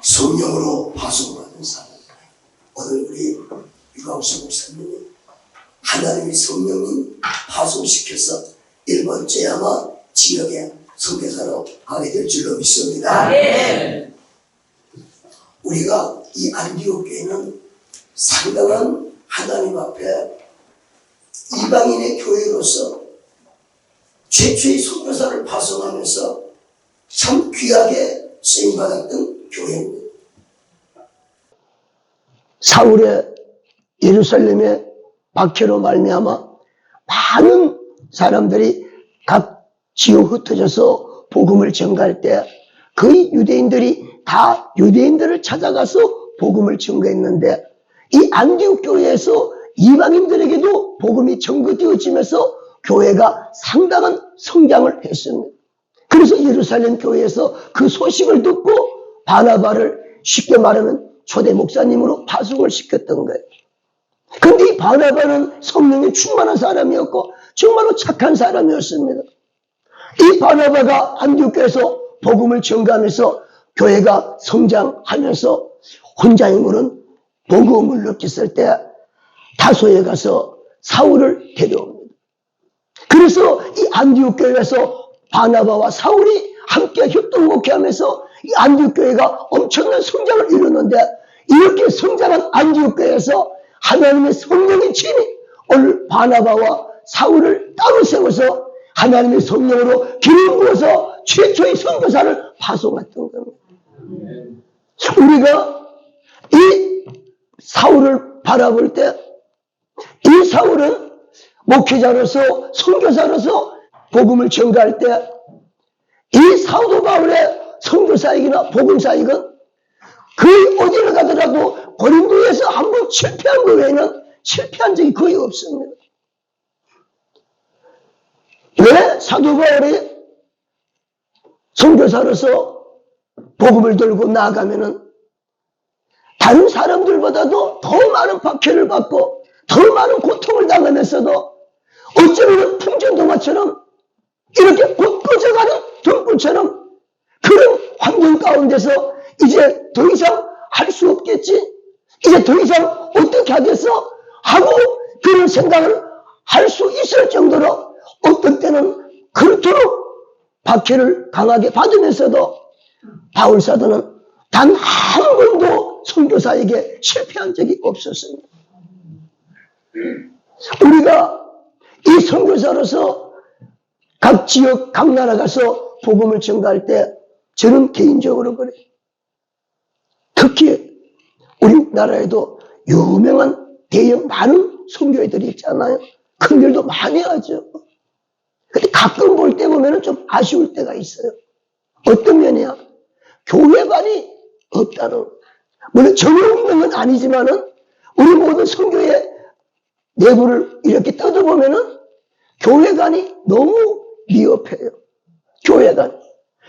성령으로 파송받은 사람. 오늘 우리 유광수 목사님이 하나님의 성령을 파송시켜서 일본 제야마 지역에 선교사로 가게 될 줄로 믿습니다. 네. 우리가 이 안디옥 교회는 상당한 하나님 앞에 이방인의 교회로서 최초의 선교사를 파송하면서 참 귀하게 쓰임받았던 교회입니다. 사울의 예루살렘의 박해로 말미암아 많은 사람들이 각 지역 흩어져서 복음을 전가할 때 거의 유대인들이 다 유대인들을 찾아가서 복음을 전가했는데 이 안디옥 교회에서 이방인들에게도 복음이 전거되어지면서 교회가 상당한 성장을 했습니다. 그래서 예루살렘 교회에서 그 소식을 듣고 바나바를 쉽게 말하면 초대 목사님으로 파송을 시켰던 거예요. 그런데 이 바나바는 성령에 충만한 사람이었고 정말로 착한 사람이었습니다. 이 바나바가 안디옥 교회에서 복음을 전가하면서 교회가 성장하면서 혼자 힘으로는 복음을 느꼈을 때 다소에 가서 사울을 데려옵니다. 그래서 이 안디옥 교회에서 바나바와 사울이 함께 협동목회하면서 이 안디옥 교회가 엄청난 성장을 이루는데 이렇게 성장한 안디옥 교회에서 하나님의 성령의 침이 오늘 바나바와 사울을 따로 세워서 하나님의 성령으로 기름 부어서 최초의 선교사를 파송했던 겁니다. 우리가 이 사울을 바라볼 때 이 사울은 목회자로서 선교사로서 복음을 전가할 때 이 사도 바울의 선교사역이나 복음사역은 거의 어디를 가더라도 고린도에서 한번 실패한 것 외에는 실패한 적이 거의 없습니다. 왜 사도 바울이 선교사로서 복음을 들고 나아가면은 다른 사람들보다도 더 많은 박해를 받고 더 많은 고통을 당하면서도 어쩌면 풍전동화처럼 이렇게 곧 꺼져가는 등불처럼 그런 환경 가운데서 이제 더 이상 할 수 없겠지, 이제 더 이상 어떻게 하겠어 하고 그런 생각을 할 수 있을 정도로 어떤 때는 그토록 박해를 강하게 받으면서도 바울 사도는 단 한 번도 선교사에게 실패한 적이 없었습니다. 우리가 이 선교사로서 각 지역, 각 나라 가서 복음을 전가할 때 저는 개인적으로 그래요. 특히 우리나라에도 유명한 대형 많은 선교회들이 있잖아요. 큰 일도 많이 하죠. 근데 가끔 볼 때 보면 좀 아쉬울 때가 있어요. 어떤 면이야? 교회관이 없다는. 물론 전혀 없는 건 아니지만은 우리 모든 선교회 내부를 이렇게 뜯어보면은 교회관이 너무 미흡해요. 교회관.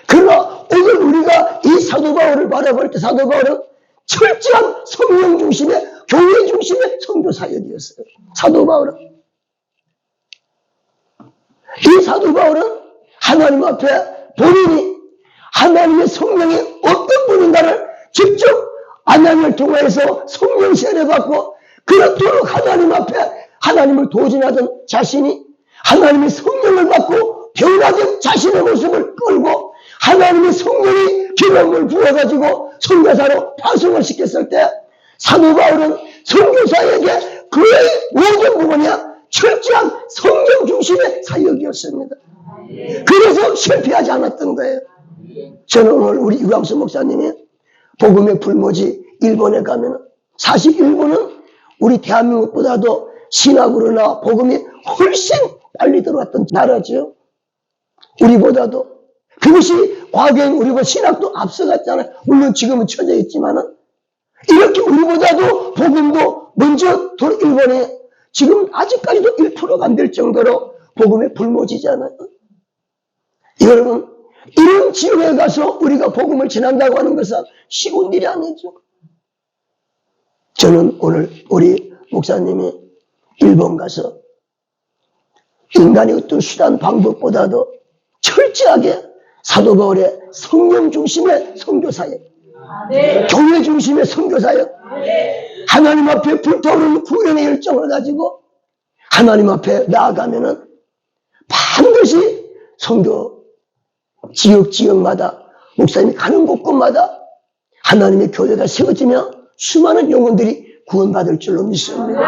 그러나 오늘 우리가 이 사도 바울을 바라볼 때 사도 바울은 철저한 성령 중심의 교회 중심의 선교 사역이었어요. 사도 바울은. 이 사도 바울은 하나님 앞에 본인이 하나님의 성령이 어떤 분인가를 직접 하나님을 통해서 성령 세례받고 그렇도록 하나님 앞에 하나님을 도전하던 자신이 하나님의 성령을 받고 변화된 자신의 모습을 끌고 하나님의 성령이 기름을 부어가지고 선교사로 파송을 시켰을 때 사도 바울은 선교사에게 그의 모든 부분이야 철저한 성령 중심의 사역이었습니다. 그래서 실패하지 않았던 거예요. 저는 오늘 우리 유광수 목사님이 복음의 불모지 일본에 가면 사실 일본은 우리 대한민국보다도 신학으로나 복음이 훨씬 빨리 들어왔던 나라죠. 우리보다도. 그것이 과거엔 우리보다 신학도 앞서갔잖아요. 물론 지금은 처져 있지만은 이렇게 우리보다도 복음도 먼저 일본에 지금 아직까지도 1%가 안 될 정도로 복음의 불모지잖아요. 여러분, 이런 지역에 가서 우리가 복음을 전한다고 하는 것은 쉬운 일이 아니죠. 저는 오늘 우리 목사님이 일본 가서 인간의 어떤 수단 방법보다도 철저하게 사도 바울의 성령 중심의 선교사역, 교회 중심의 선교사역. 하나님 앞에 불타오르는 구원의 열정을 가지고 하나님 앞에 나아가면은 반드시 선교 지역마다 목사님이 가는 곳곳마다 하나님의 교회가 세워지며 수많은 영혼들이 구원받을 줄로 믿습니다.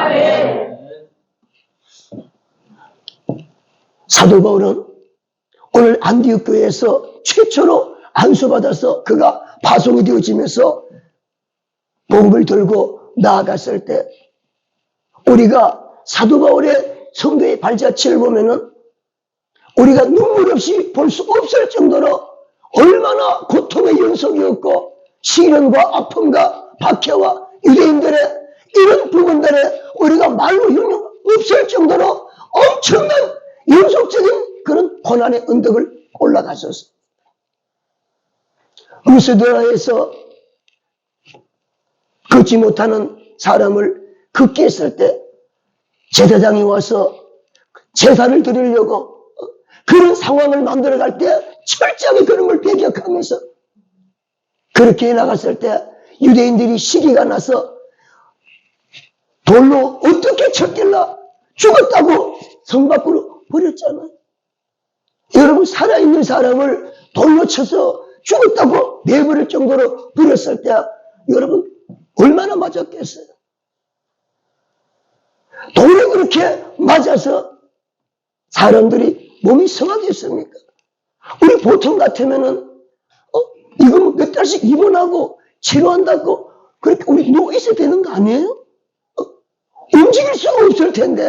사도 바울은 오늘 안디옥 교회에서 최초로 안수받아서 그가 파송이 되어지면서 복음을 들고 나아갔을 때 우리가 사도 바울의 성도의 발자취를 보면은 우리가 눈물 없이 볼 수 없을 정도로 얼마나 고통의 연속이었고 시련과 아픔과 박해와 유대인들의 이런 부분들에 우리가 말로 형용 없을 정도로 엄청난 연속적인 그런 고난의 언덕을 올라갔었어. 루스드라에서 걷지 못하는 사람을 걷게 했을 때 제사장이 와서 제사를 드리려고 그런 상황을 만들어갈 때 철저하게 그런 걸 배격하면서 그렇게 나갔을 때 유대인들이 시기가 나서 돌로 어떻게 쳤길라 죽었다고 성 밖으로 버렸잖아요. 여러분 살아있는 사람을 돌로 쳐서 죽었다고 내버릴 정도로 버렸을 때 여러분 얼마나 맞았겠어요. 돌에 그렇게 맞아서 사람들이 몸이 성하겠습니까? 우리 보통 같으면은 이거 몇 달씩 입원하고 치료한다고 그렇게 우리 누워 있어야 되는 거 아니에요? 움직일 수가 없을 텐데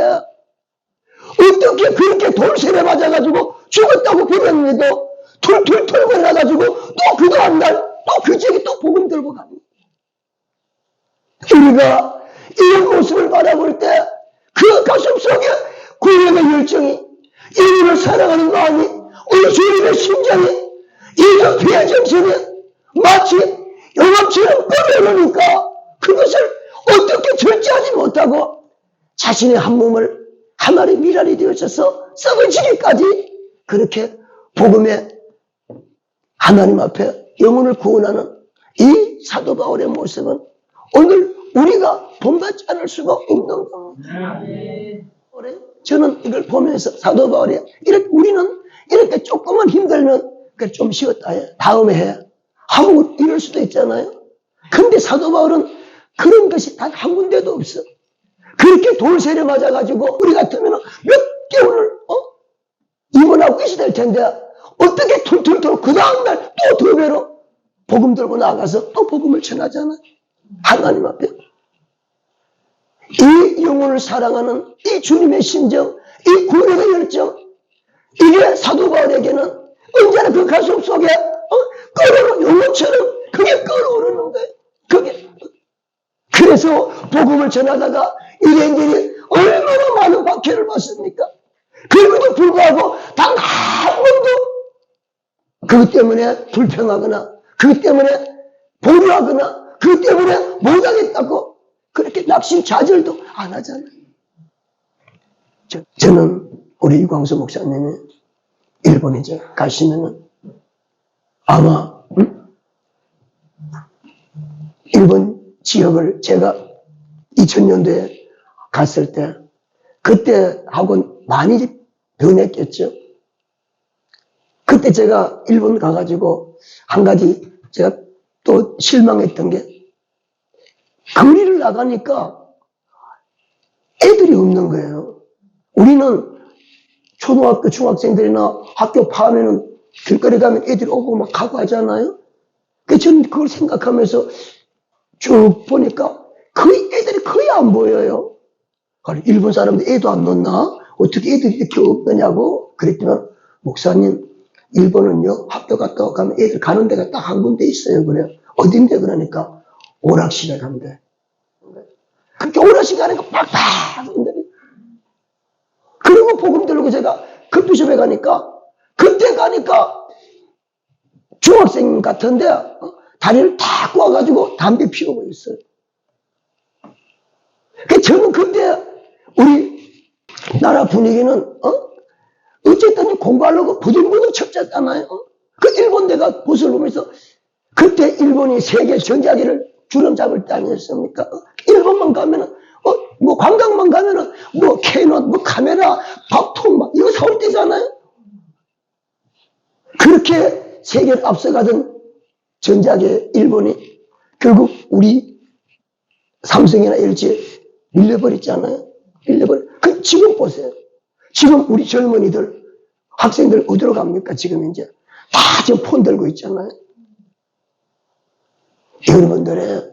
어떻게 그렇게 돌쇠에 맞아가지고 죽었다고 버렸는데도 툴툴 털고 나가지고 또 그 다음날 또 그 지역에 또 복음 들고 갑니다. 우리가 이런 모습을 바라볼 때 그 가슴 속에 구원의 열정이 인류를 사랑하는 마음이 우리 주님의 심장이 예수피의 정신이 마치 영암처럼 끓여놓으니까 그것을 어떻게 절제하지 못하고 자신의 한 몸을 한 마리 미랄이 되어져서 썩어지기까지 그렇게 복음의 하나님 앞에 영혼을 구원하는 이 사도 바울의 모습은 오늘 우리가 본받지 않을 수가 없는 겁니다. 저는 이걸 보면서 사도 바울이 우리는 이렇게 조금만 힘들면 좀 쉬었다 해. 다음에 해. 하고 이럴 수도 있잖아요. 근데 사도 바울은 그런 것이 단 한 군데도 없어. 그렇게 돌세를 맞아가지고 우리 같으면 몇 개월을 입원하고 있어야 될 텐데 어떻게 툴툴툴 그 다음날 또 두 배로 복음 들고 나가서 또 복음을 전하잖아. 하나님 앞에. 이 영혼을 사랑하는 이 주님의 심정, 이 구원의 열정, 이게 사도 바울에게는 언제나 그 가슴 속에 끓어오르는 영혼처럼 그게 끓어오르는 거예요. 그게. 그래서 복음을 전하다가 유대인들이 얼마나 많은 박해를 받습니까? 그럼에도 불구하고 단 한 번도 그것 때문에 불평하거나 그것 때문에 보류하거나 그것 때문에 못하겠다고 그렇게 낙심좌절도 안 하잖아요. 저는 우리 유광수 목사님이 일본에 가시면은 아마 일본 지역을 제가 2000년도에 갔을 때 그때 하고는 많이 변했겠죠. 그때 제가 일본 가가지고 한 가지 제가 또 실망했던 게 거리를 나가니까 애들이 없는 거예요. 우리는 초등학교 중학생들이나 학교 밤에는 길거리 가면 애들이 오고 막 가고 하잖아요. 그래서 저는 그걸 생각하면서 쭉 보니까 애들이 거의 안 보여요. 일본 사람들 애도 안 넣나? 어떻게 애들이 이렇게 없느냐고 그랬더니 목사님 일본은요 학교 갔다 가면 애들 가는 데가 딱 한 군데 있어요. 그래요. 어딘데? 그러니까 오락실에 간대. 그렇게 오락실 가니까 빡빡 그리고 복음 들고 제가 커피숍에 가니까 그때 가니까 중학생 같은데 다리를 탁 꼬아가지고 담배 피우고 있어요. 저는 그때 우리 나라 분위기는 어쨌든 공부하려고 부들부들 쳤잖아요. 그 일본 내가 보슬 보면서 그때 일본이 세계 전자기를 주름 잡을 때 아니었습니까? 일본만 가면은, 뭐 관광만 가면은, 뭐 캐논, 뭐 카메라, 밥통 막 이거 사올 때잖아요? 그렇게 세계를 앞서가던 전자계 일본이 결국 우리 삼성이나 LG 밀려버렸잖아요. 지금 보세요. 지금 우리 젊은이들, 학생들 어디로 갑니까? 지금 이제 다 지금 폰 들고 있잖아요. 여러분들의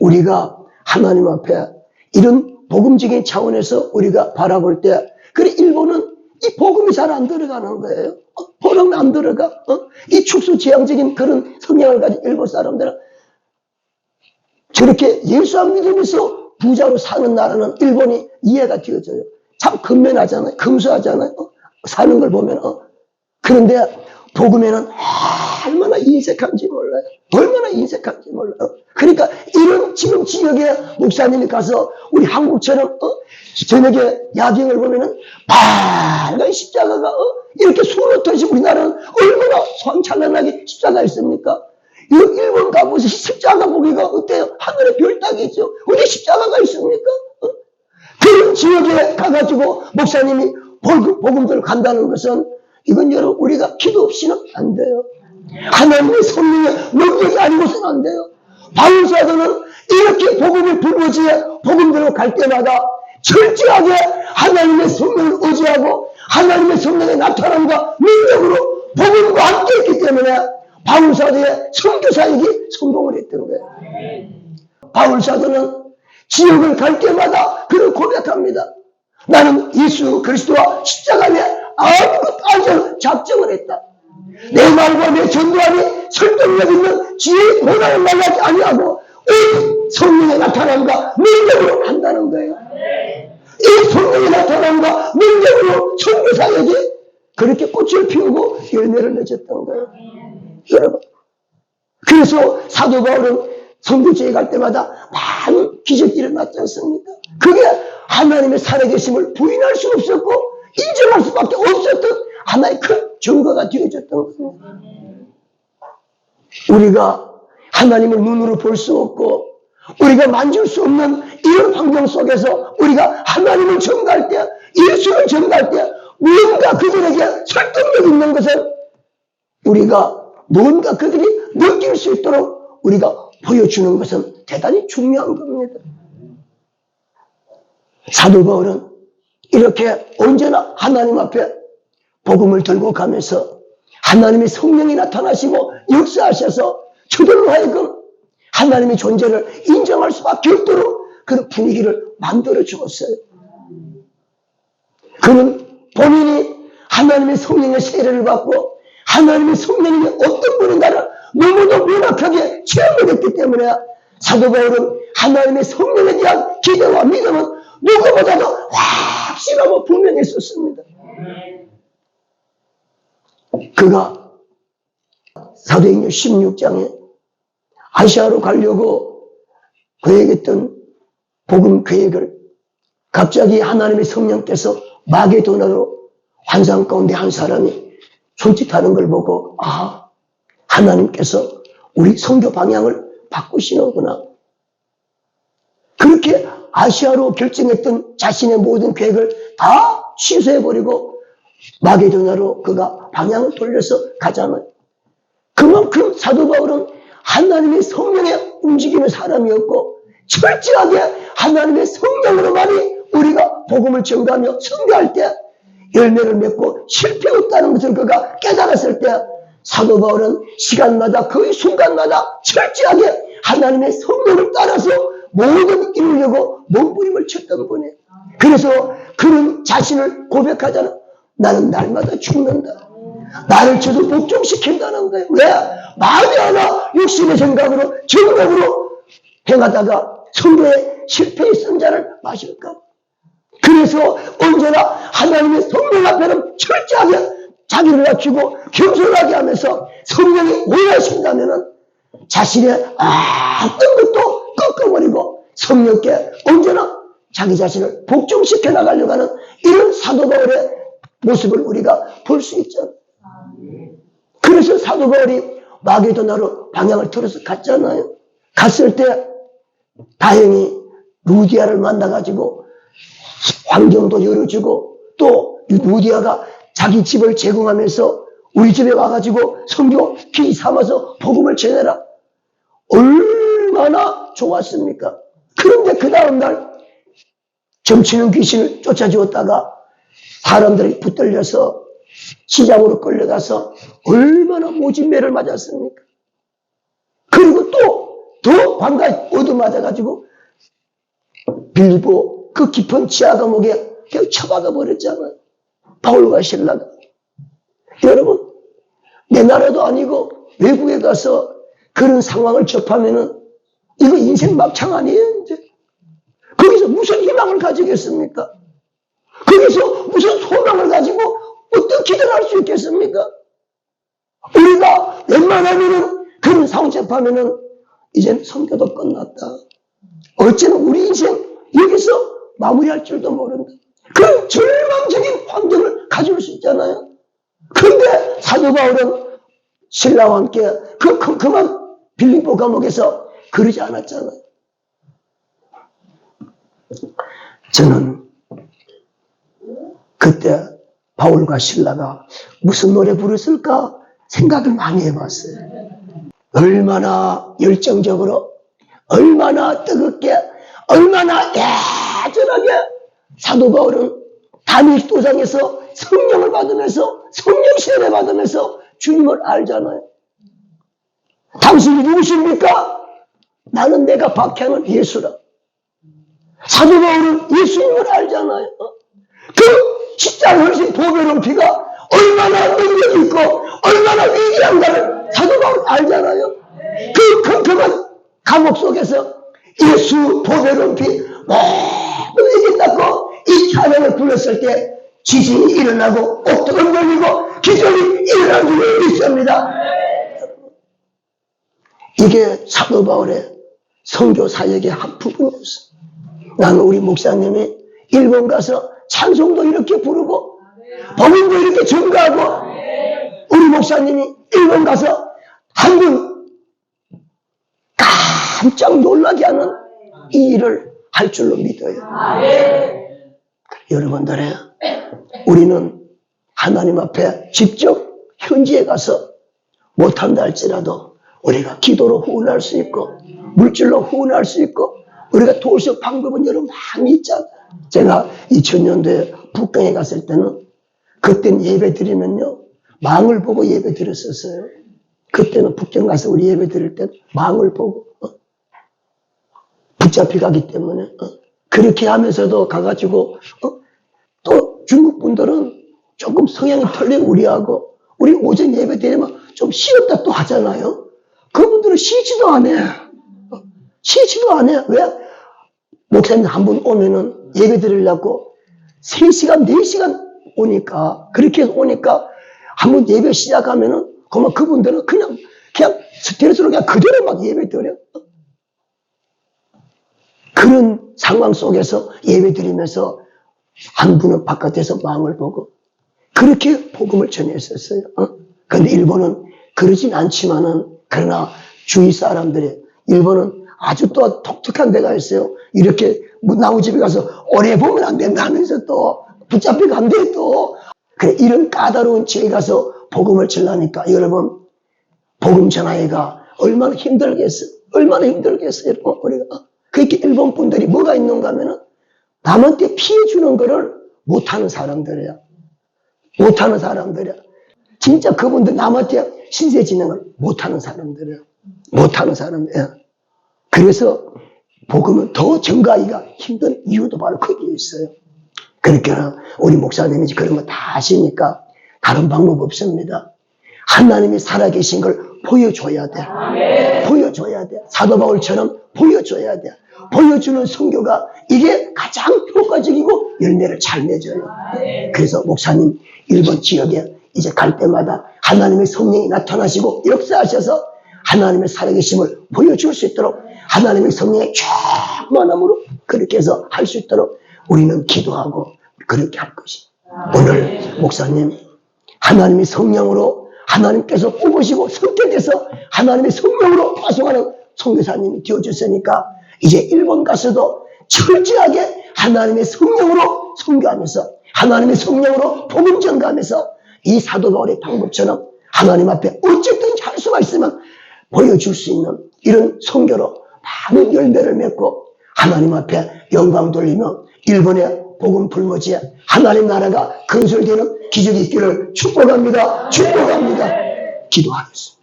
우리가 하나님 앞에 이런 복음적인 차원에서 우리가 바라볼 때, 그래 일본은 이 복음이 잘 안 들어가는 거예요. 복음이 안 들어가. 이 축소지향적인 그런 성향을 가진 일본 사람들은 저렇게 예수 안 믿으면서 부자로 사는 나라는 일본이 이해가 되어져요. 참 근면하잖아요. 금수하잖아요. 사는 걸 보면. 그런데 복음에는 얼마나 인색한지 몰라요. 얼마나 인색한지 몰라요. 그러니까 이런 지금 지역에 목사님이 가서 우리 한국처럼 저녁에 야경을 보면은 빨간 십자가가 이렇게 수놓듯이 우리나라는 얼마나 황찬란하게 십자가 있습니까? 일본 가보세요. 십자가 보기가 어때요? 하늘에 별 따기죠. 어디 십자가가 있습니까? 그런 지역에 가가지고 목사님이 복음들을 간다는 것은 이건 여러분 우리가 기도 없이는 안 돼요. 하나님의 성령의 능력이 아니고서는 안 돼요. 바울사도는 이렇게 복음을 불거지에 복음대로 갈 때마다 철저하게 하나님의 성령을 의지하고 하나님의 성령의 나타남과 능력으로 복음과 함께 했기 때문에 바울사도의 선교사역이 성공을 했던 거예요. 바울사도는 지역을 갈 때마다 그를 고백합니다. 나는 예수 그리스도와 십자가 외에 아무것도 아니라고 작정을 했다. 내 말과 내 전도함이 설득력 있는 지혜의 고난을 말하지 아니하고 이 성령의 나타남과 능력으로 한다는 거예요. 이 성령의 나타남과 능력으로 선교사역이 그렇게 꽃을 피우고 열매를 맺었던 거예요. 여러분, 그래서 사도 바울은 선교지에 갈 때마다 많은 기적이 일어났지 않습니까? 그게 하나님의 살아계심을 부인할 수 없었고 인정할 수밖에 없었던 하나의 큰 증거가 되어졌던 겁니다. 우리가 하나님을 눈으로 볼 수 없고 우리가 만질 수 없는 이런 환경 속에서 우리가 하나님을 전가할 때, 예수를 전가할 때 무언가 그들에게 설득력 있는 것을 우리가 무언가 그들이 느낄 수 있도록 우리가 보여주는 것은 대단히 중요한 겁니다. 사도 바울은 이렇게 언제나 하나님 앞에 복음을 들고 가면서 하나님의 성령이 나타나시고 역사하셔서 저들로 하여금 하나님의 존재를 인정할 수밖에 없도록 그런 분위기를 만들어 주었어요. 그는 본인이 하나님의 성령의 세례를 받고 하나님의 성령이 어떤 분인가를 너무도 명확하게 체험을 했기 때문에 사도 바울은 하나님의 성령에 대한 기대와 믿음은 누구보다도 확실하고 분명했었습니다. 그가 사도행전 16장에 아시아로 가려고 계획했던 복음 계획을 갑자기 하나님의 성령께서 마게도나로 환상 가운데 한 사람이 손짓하는 걸 보고 하나님께서 우리 선교 방향을 바꾸시는구나. 그렇게 아시아로 결정했던 자신의 모든 계획을 다 취소해버리고 마게도나로 그가 방향을 돌려서 가잖아요. 그만큼 사도 바울은 하나님의 성령에 움직이는 사람이었고 철저하게 하나님의 성령으로만이 우리가 복음을 전가하며 선교할 때 열매를 맺고 실패 없다는 것을 그가 깨달았을 때 사도 바울은 시간마다 거의 순간마다 철저하게 하나님의 성령을 따라서 모든 이루려고 몸부림을 쳤던 분이에요. 그래서 그는 자신을 고백하잖아. 나는 날마다 죽는다. 나를 저도 복종시킨다는 거예요. 왜? 만에 하나 육신의 생각으로 정력으로 행하다가 성도의 실패의 성자를 마실까? 그래서 언제나 하나님의 성령 앞에는 철저하게 자기를 낮추고 겸손하게 하면서 성령이 원하신다면 자신의 어떤 것도 꺾어버리고 성령께 언제나 자기 자신을 복종시켜 나가려고 하는 이런 사도 바울의 모습을 우리가 볼 수 있죠. 그래서 사도 바울이 마게도나로 방향을 틀어서 갔잖아요. 갔을 때 다행히 루디아를 만나가지고 환경도 열어주고 또 루디아가 자기 집을 제공하면서 우리 집에 와가지고 성경 귀 삼아서 복음을 전해라. 얼마나 좋았습니까? 그런데 그 다음날 점치는 귀신을 쫓아주었다가 사람들이 붙들려서 시장으로 끌려가서 얼마나 모진매를 맞았습니까? 그리고 또 더 반가이 얻어맞아가지고 빌립보 그 깊은 지하 감옥에 그냥 처박아 버렸잖아요. 바울과 실라가. 여러분, 내 나라도 아니고 외국에 가서 그런 상황을 접하면은 이거 인생 막창 아니에요, 이제? 거기서 무슨 희망을 가지겠습니까? 거기서 무슨 소망을 가지고 어떤 기도를 할 수 있겠습니까? 우리가 웬만하면은 그런 상황 접하면은 이제는 선교도 끝났다. 어째는 우리 인생 여기서 마무리할 줄도 모른다. 그런 절망적인 환경을 가질 수 있잖아요. 그런데 사도 바울은 신라와 함께 그 컴컴한 빌립보 감옥에서 그러지 않았잖아요. 저는 그때 바울과 신라가 무슨 노래 부르실까 생각을 많이 해봤어요. 얼마나 열정적으로, 얼마나 뜨겁게, 얼마나 애절하게 사도 바울은 다윗 도상에서 성령을 받으면서 성령 세례 받으면서 주님을 알잖아요. 당신이 누구십니까? 나는 내가 박해하는 예수라. 사도 바울은 예수님을 알잖아요. 그 십자가 흘린 보배로운 피가 얼마나 능력이 있고 얼마나 위대한가를 사도 바울은 알잖아요. 그 컴컴한 감옥 속에서 예수 보배로운 피 모두 이긴다고 이 찬양을 불렀을 때 지진이 일어나고 옥토가 열리고 기적이 일어난 줄을 믿습니다. 이게 사도 바울의 선교 사역의 한 부분이었어요. 나는 우리 목사님이 일본 가서 찬송도 이렇게 부르고 복음도 이렇게 전가하고 우리 목사님이 일본 가서 한 분 깜짝 놀라게 하는 이 일을 할 줄로 믿어요. 여러분들의 우리는 하나님 앞에 직접 현지에 가서 못한다 할지라도 우리가 기도로 후원할 수 있고 물질로 후원할 수 있고 우리가 도울 수 있는 방법은 여러분 많이 있잖아요. 제가 2000년도에 북경에 갔을 때는 그때는 예배 드리면요 망을 보고 예배 드렸었어요. 그때는 북경 가서 우리 예배 드릴 때는 망을 보고 붙잡혀 가기 때문에 그렇게 하면서도 가가지고 또 중국 분들은 조금 성향이 틀린 우리하고 우리 오전 예배 드리면 좀 쉬었다 또 하잖아요. 그분들은 쉬지도 안 해. 쉬지도 안 해. 왜? 목사님 한 분 오면은 예배 드리려고 3시간, 4시간 오니까, 그렇게 해서 오니까 한 번 예배 시작하면은, 그러면 그분들은 그냥 스트레스로 그냥 그대로 막 예배 드려. 그런 상황 속에서 예배 드리면서 한 분은 바깥에서 망을 보고, 그렇게 복음을 전했었어요. 근데 일본은 그러진 않지만은, 그러나 주위 사람들이, 일본은 아주 또 독특한 데가 있어요. 이렇게 나무 집에 가서 오래 보면 안 된다 하면서 또 붙잡히고 안 돼 또. 그래, 이런 까다로운 지에 가서 복음을 전하니까 여러분, 복음 전하기가 얼마나 힘들겠어요. 얼마나 힘들겠어요. 우리가. 그렇게 일본 분들이 뭐가 있는가 하면은 남한테 피해 주는 거를 못하는 사람들이야. 못하는 사람들이야. 진짜 그분들 남한테 신세 지는 걸 못하는 사람들이야. 못하는 사람들이야. 그래서 복음은 더 전가하기가 힘든 이유도 바로 거기에 있어요. 그러니까 우리 목사님이 그런 거 다 아시니까 다른 방법 없습니다. 하나님이 살아계신 걸 보여줘야 돼. 보여줘야 돼. 사도 바울처럼 보여줘야 돼. 보여주는 선교가 이게 가장 효과적이고 열매를 잘 맺어요. 그래서 목사님 일본 지역에 이제 갈 때마다 하나님의 성령이 나타나시고 역사하셔서 하나님의 살아계심을 보여줄 수 있도록 하나님의 성령의 충만함으로 그렇게 해서 할 수 있도록 우리는 기도하고 그렇게 할 것입니다. 오늘 목사님 하나님의 성령으로 하나님께서 뽑으시고 선택해서 하나님의 성령으로 파송하는 선교사님이 되어주셨으니까 이제 일본 가서도 철저하게 하나님의 성령으로 선교하면서 하나님의 성령으로 복음 전가하면서 이 사도 바울의 방법처럼 하나님 앞에 어쨌든지 할 수가 있으면 보여줄 수 있는 이런 선교로 많은 열매를 맺고 하나님 앞에 영광 돌리며 일본의 복음 불모지에 하나님 나라가 건설되는 기적이 있기를 축복합니다. 축복합니다. 기도하겠습니다.